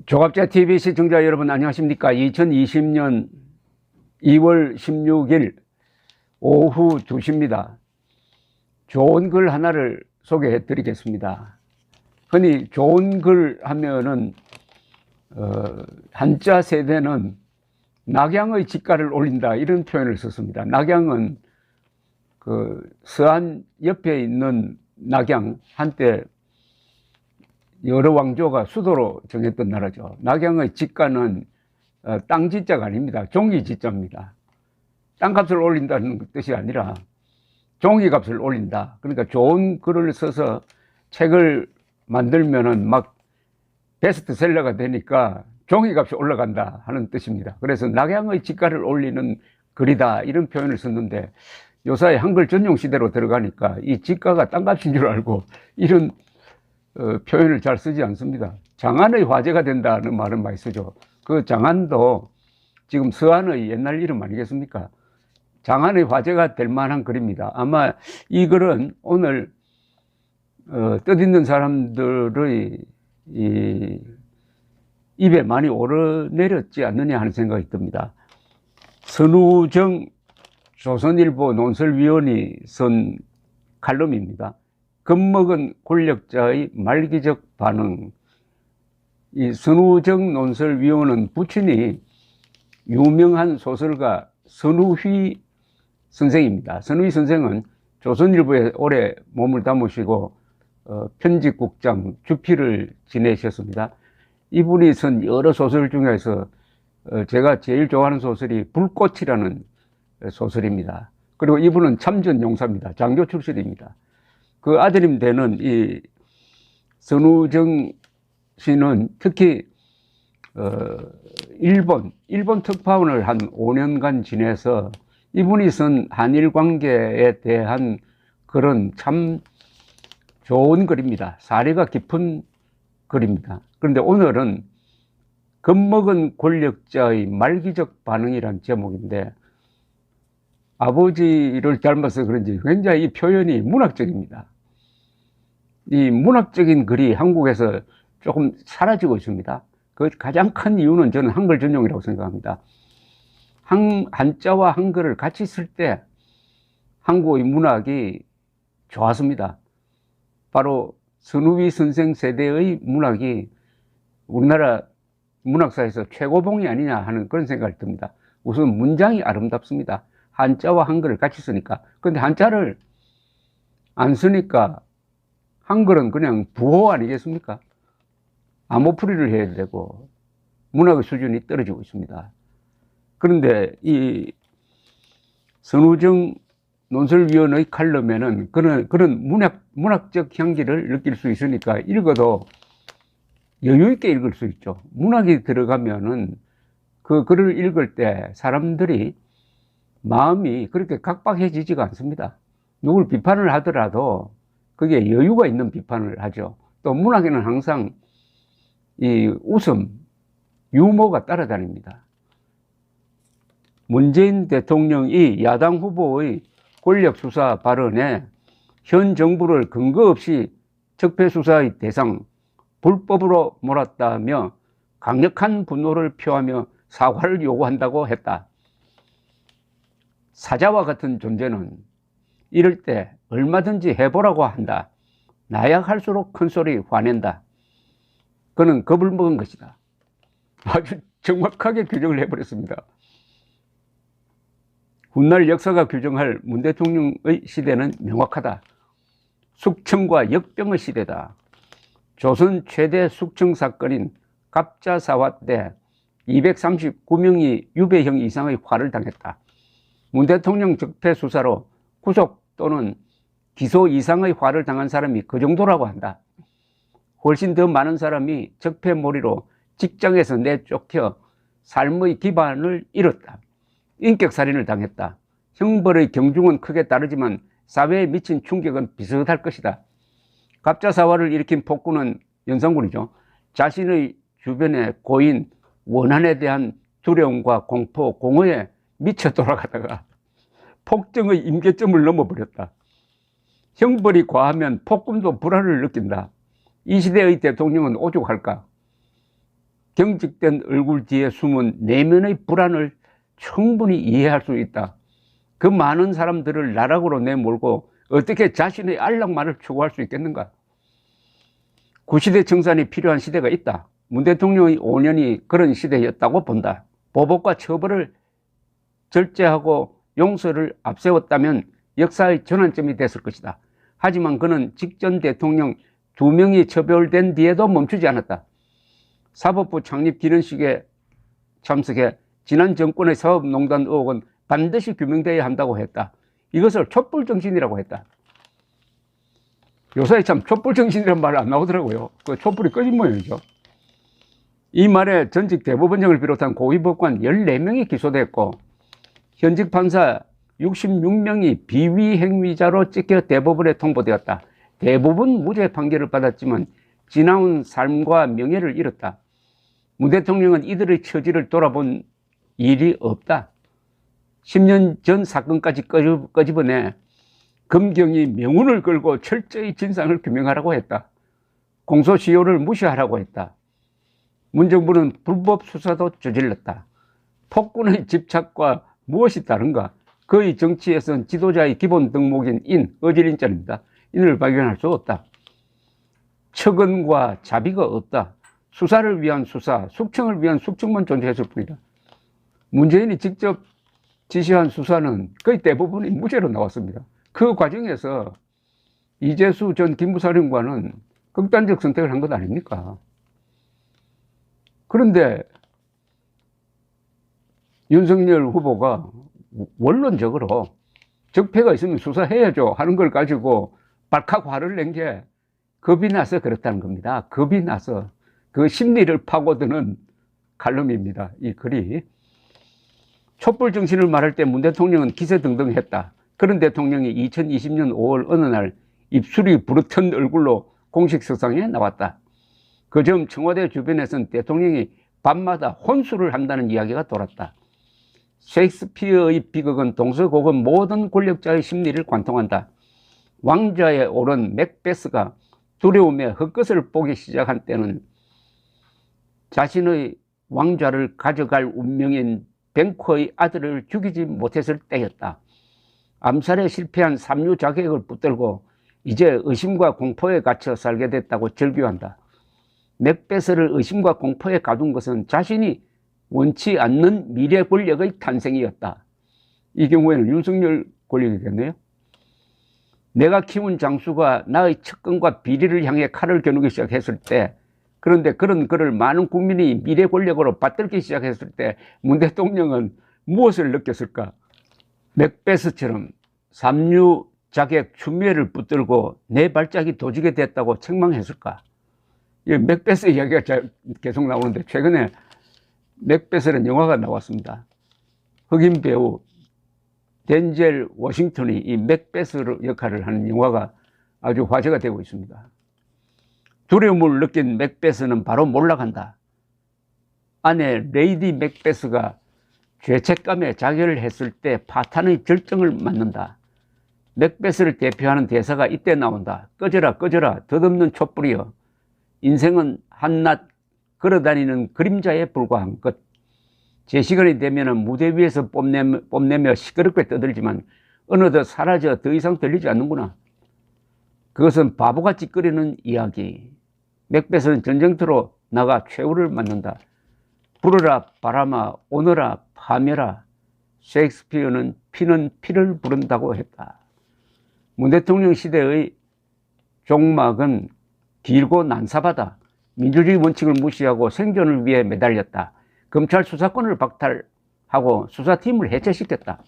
조갑자 TV 시청자 여러분 안녕하십니까? 2020년 2월 16일 오후 2시입니다. 좋은 글 하나를 소개해 드리겠습니다. 흔히 좋은 글 하면은 한자 세대는 낙양의 집가를 올린다 이런 표현을 썼습니다. 낙양은 그 서안 옆에 있는 낙양, 한때 여러 왕조가 수도로 정했던 나라죠. 낙양의 지가는 땅 지자가 아닙니다. 종이 지자입니다. 땅값을 올린다는 뜻이 아니라 종이값을 올린다. 그러니까 좋은 글을 써서 책을 만들면은 막 베스트셀러가 되니까 종이값이 올라간다 하는 뜻입니다. 그래서 낙양의 지가를 올리는 글이다 이런 표현을 썼는데 요사이 한글 전용 시대로 들어가니까 이 지가가 땅값인 줄 알고 이런 표현을 잘 쓰지 않습니다. 장안의 화제가 된다는 말은 많이 쓰죠. 그 장안도 지금 서안의 옛날 이름 아니겠습니까? 장안의 화제가 될 만한 글입니다. 아마 이 글은 오늘 뜻있는 사람들의 입에 많이 오르내렸지 않느냐 하는 생각이 듭니다. 선우정 조선일보 논설위원이 쓴 칼럼입니다. 겁먹은 권력자의 말기적 반응. 이 선우정 논설위원은 부친이 유명한 소설가 선우휘 선생입니다. 선우휘 선생은 조선일보에 오래 몸을 담으시고 편집국장 주필을 지내셨습니다. 이분이 쓴 여러 소설 중에서 제가 제일 좋아하는 소설이 불꽃이라는 소설입니다. 그리고 이분은 참전용사입니다. 장교 출신입니다. 그 아들님 되는 이 선우정 씨는 특히 일본 특파원을 한 5년간 지내서 이분이 쓴 한일 관계에 대한 글은 참 좋은 글입니다. 사리가 깊은 글입니다. 그런데 오늘은 겁먹은 권력자의 말기적 반응이란 제목인데 아버지를 닮아서 그런지 굉장히 이 표현이 문학적입니다. 이 문학적인 글이 한국에서 조금 사라지고 있습니다. 그 가장 큰 이유는 저는 한글 전용이라고 생각합니다. 한자와 한글을 같이 쓸 때 한국의 문학이 좋았습니다. 바로 선우휘 선생 세대의 문학이 우리나라 문학사에서 최고봉이 아니냐 하는 그런 생각이 듭니다. 우선 문장이 아름답습니다. 한자와 한글을 같이 쓰니까. 그런데 한자를 안 쓰니까 한글은 그냥 부호 아니겠습니까? 암호풀이를 해야 되고 문학의 수준이 떨어지고 있습니다. 그런데 이 선우정 논설위원의 칼럼에는 그런 문학적 향기를 느낄 수 있으니까 읽어도 여유 있게 읽을 수 있죠. 문학이 들어가면은 그 글을 읽을 때 사람들이 마음이 그렇게 각박해지지가 않습니다. 누굴 비판을 하더라도 그게 여유가 있는 비판을 하죠. 또 문학에는 항상 이 웃음, 유머가 따라다닙니다. 문재인 대통령이 야당 후보의 권력 수사 발언에 현 정부를 근거 없이 적폐수사의 대상, 불법으로 몰았다며 강력한 분노를 표하며 사과를 요구한다고 했다. 사자와 같은 존재는 이럴 때 얼마든지 해보라고 한다. 나약할수록 큰 소리 화낸다. 그는 겁을 먹은 것이다. 아주 정확하게 규정을 해버렸습니다. 훗날 역사가 규정할 문 대통령의 시대는 명확하다. 숙청과 역병의 시대다. 조선 최대 숙청 사건인 갑자사화 때 239명이 유배형 이상의 화를 당했다. 문 대통령 적폐 수사로 구속 또는 기소 이상의 화를 당한 사람이 그 정도라고 한다. 훨씬 더 많은 사람이 적폐몰이로 직장에서 내쫓겨 삶의 기반을 잃었다. 인격살인을 당했다. 형벌의 경중은 크게 다르지만 사회에 미친 충격은 비슷할 것이다. 갑자사화를 일으킨 폭군은 연산군이죠. 자신의 주변의 고인, 원한에 대한 두려움과 공포, 공허에 미쳐 돌아가다가 폭정의 임계점을 넘어버렸다. 형벌이 과하면 폭군도 불안을 느낀다. 이 시대의 대통령은 오죽할까? 경직된 얼굴 뒤에 숨은 내면의 불안을 충분히 이해할 수 있다. 그 많은 사람들을 나락으로 내몰고 어떻게 자신의 안락만을 추구할 수 있겠는가? 구시대 청산이 필요한 시대가 있다. 문 대통령의 5년이 그런 시대였다고 본다. 보복과 처벌을 절제하고 용서를 앞세웠다면 역사의 전환점이 됐을 것이다. 하지만 그는 직전 대통령 2명이 처벌된 뒤에도 멈추지 않았다. 사법부 창립 기념식에 참석해 지난 정권의 사법농단 의혹은 반드시 규명되어야 한다고 했다. 이것을 촛불정신이라고 했다. 요사이 참 촛불정신이라는 말 안 나오더라고요. 그 촛불이 꺼진 모양이죠. 이 말에 전직 대법원장을 비롯한 고위법관 14명이 기소됐고 현직 판사 66명이 비위 행위자로 찍혀 대법원에 통보되었다. 대부분 무죄 판결을 받았지만 지나온 삶과 명예를 잃었다. 문 대통령은 이들의 처지를 돌아본 일이 없다. 10년 전 사건까지 끄집어내 검경이 명운을 걸고 철저히 진상을 규명하라고 했다. 공소시효를 무시하라고 했다. 문 정부는 불법 수사도 저질렀다. 폭군의 집착과 무엇이 다른가? 그의 정치에선 지도자의 기본 덕목인 인, 어질인자입니다. 인을 발견할 수 없다. 척언과 자비가 없다. 수사를 위한 수사, 숙청을 위한 숙청만 존재했을 뿐이다. 문재인이 직접 지시한 수사는 거의 대부분이 무죄로 나왔습니다. 그 과정에서 이재수 전 기무사령관은 극단적 선택을 한 것 아닙니까? 그런데 윤석열 후보가 원론적으로 적폐가 있으면 수사해야죠 하는 걸 가지고 발칵 화를 낸 게 겁이 나서 그렇다는 겁니다. 겁이 나서 그 심리를 파고드는 칼럼입니다. 이 글이. 촛불 정신을 말할 때 문 대통령은 기세등등했다. 그런 대통령이 2020년 5월 어느 날 입술이 부르튼 얼굴로 공식 석상에 나왔다. 그 점 청와대 주변에서는 대통령이 밤마다 혼술을 한다는 이야기가 돌았다. 셰익스피어의 비극은 동서고금 모든 권력자의 심리를 관통한다. 왕좌에 오른 맥베스가 두려움에 헛것을 보기 시작한 때는 자신의 왕좌를 가져갈 운명인 뱅커의 아들을 죽이지 못했을 때였다. 암살에 실패한 삼류 자객을 붙들고 이제 의심과 공포에 갇혀 살게 됐다고 절규한다. 맥베스를 의심과 공포에 가둔 것은 자신이 원치 않는 미래 권력의 탄생이었다. 이 경우에는 윤석열 권력이겠네요. 내가 키운 장수가 나의 측근과 비리를 향해 칼을 겨누기 시작했을 때, 그런데 그런 그를 많은 국민이 미래 권력으로 받들기 시작했을 때 문 대통령은 무엇을 느꼈을까? 맥베스처럼 삼류 자객 추미애를 붙들고 내 발작이 도지게 됐다고 책망했을까? 이 맥베스 이야기가 계속 나오는데 최근에 맥베스라는 영화가 나왔습니다. 흑인 배우 덴젤 워싱턴이 이 맥베스 역할을 하는 영화가 아주 화제가 되고 있습니다. 두려움을 느낀 맥베스는 바로 몰락한다. 아내 레이디 맥베스가 죄책감에 자결을 했을 때 파탄의 절정을 맞는다. 맥베스를 대표하는 대사가 이때 나온다. 꺼져라 꺼져라 덧없는 촛불이여. 인생은 한낱 걸어다니는 그림자에 불과한 것. 제 시간이 되면 무대 위에서 뽐내며 시끄럽게 떠들지만 어느덧 사라져 더 이상 들리지 않는구나. 그것은 바보같이 끓이는 이야기. 맥베스는 전쟁터로 나가 최후를 맞는다. 불어라 바람아 오너라 파멸아. 셰익스피어는 피는 피를 부른다고 했다. 문 대통령 시대의 종막은 길고 난삽하다. 민주주의 원칙을 무시하고 생존을 위해 매달렸다. 검찰 수사권을 박탈하고 수사팀을 해체시켰다.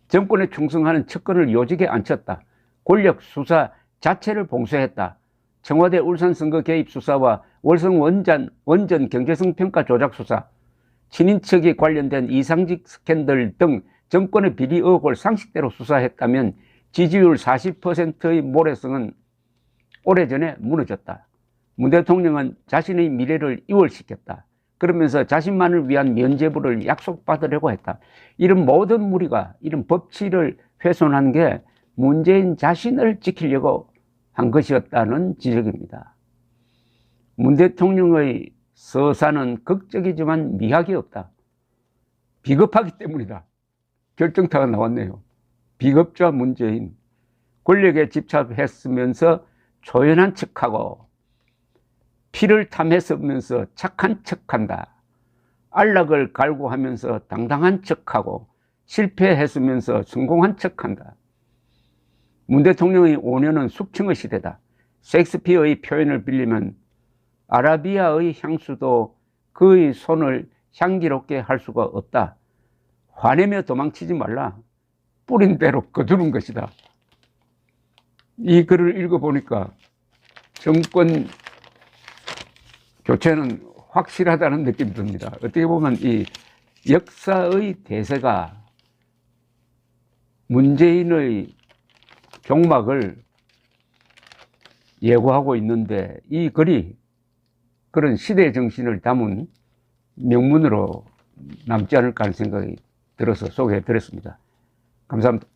정권에 충성하는 측근을 요직에 앉혔다. 권력 수사 자체를 봉쇄했다. 청와대 울산 선거 개입 수사와 월성 원전 경제성 평가 조작 수사, 친인척이 관련된 이상직 스캔들 등 정권의 비리 의혹을 상식대로 수사했다면 지지율 40%의 모래성은 오래전에 무너졌다. 문 대통령은 자신의 미래를 이월시켰다. 그러면서 자신만을 위한 면죄부를 약속받으려고 했다. 이런 모든 무리가 이런 법치를 훼손한 게 문재인 자신을 지키려고 한 것이었다는 지적입니다. 문 대통령의 서사는 극적이지만 미학이 없다. 비겁하기 때문이다. 결정타가 나왔네요. 비겁자 문재인. 권력에 집착했으면서 조연한 척하고 피를 탐했으면서 착한 척한다. 안락을 갈구하면서 당당한 척하고 실패했으면서 성공한 척한다. 문 대통령의 5년은 숙청의 시대다. 셰익스피어의 표현을 빌리면 아라비아의 향수도 그의 손을 향기롭게 할 수가 없다. 화내며 도망치지 말라. 뿌린 대로 거두는 것이다. 이 글을 읽어보니까 정권 교체는 확실하다는 느낌이 듭니다. 어떻게 보면 이 역사의 대세가 문재인의 종막을 예고하고 있는데 이 글이 그런 시대 정신을 담은 명문으로 남지 않을까 하는 생각이 들어서 소개해 드렸습니다. 감사합니다.